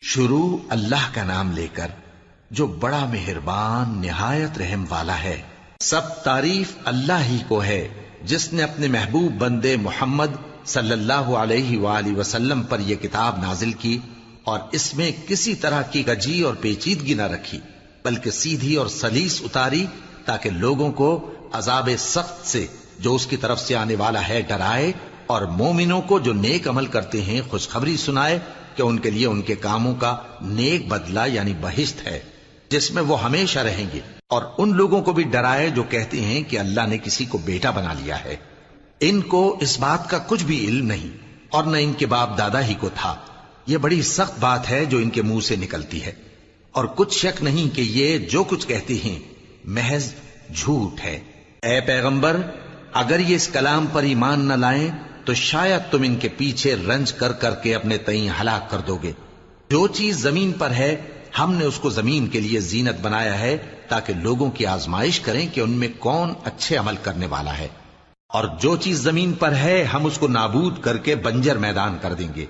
شروع اللہ کا نام لے کر جو بڑا مہربان نہایت رحم والا ہے۔ سب تعریف اللہ ہی کو ہے جس نے اپنے محبوب بندے محمد صلی اللہ علیہ وآلہ وسلم پر یہ کتاب نازل کی اور اس میں کسی طرح کی گجی اور پیچیدگی نہ رکھی، بلکہ سیدھی اور سلیس اتاری تاکہ لوگوں کو عذاب سخت سے جو اس کی طرف سے آنے والا ہے ڈرائے، اور مومنوں کو جو نیک عمل کرتے ہیں خوشخبری سنائے کہ ان کے لیے ان کے کاموں کا نیک بدلہ یعنی بہشت ہے جس میں وہ ہمیشہ رہیں گے، اور ان لوگوں کو بھی ڈرائے جو کہتے ہیں کہ اللہ نے کسی کو بیٹا بنا لیا ہے۔ ان کو اس بات کا کچھ بھی علم نہیں اور نہ ان کے باپ دادا ہی کو تھا۔ یہ بڑی سخت بات ہے جو ان کے منہ سے نکلتی ہے، اور کچھ شک نہیں کہ یہ جو کچھ کہتے ہیں محض جھوٹ ہے۔ اے پیغمبر، اگر یہ اس کلام پر ایمان نہ لائیں تو شاید تم ان کے پیچھے رنج کر کر کے اپنے تئیں ہلاک کر دو گے۔ جو چیز زمین پر ہے ہم نے اس کو زمین کے لیے زینت بنایا ہے تاکہ لوگوں کی آزمائش کریں کہ ان میں کون اچھے عمل کرنے والا ہے، اور جو چیز زمین پر ہے ہم اس کو نابود کر کے بنجر میدان کر دیں گے۔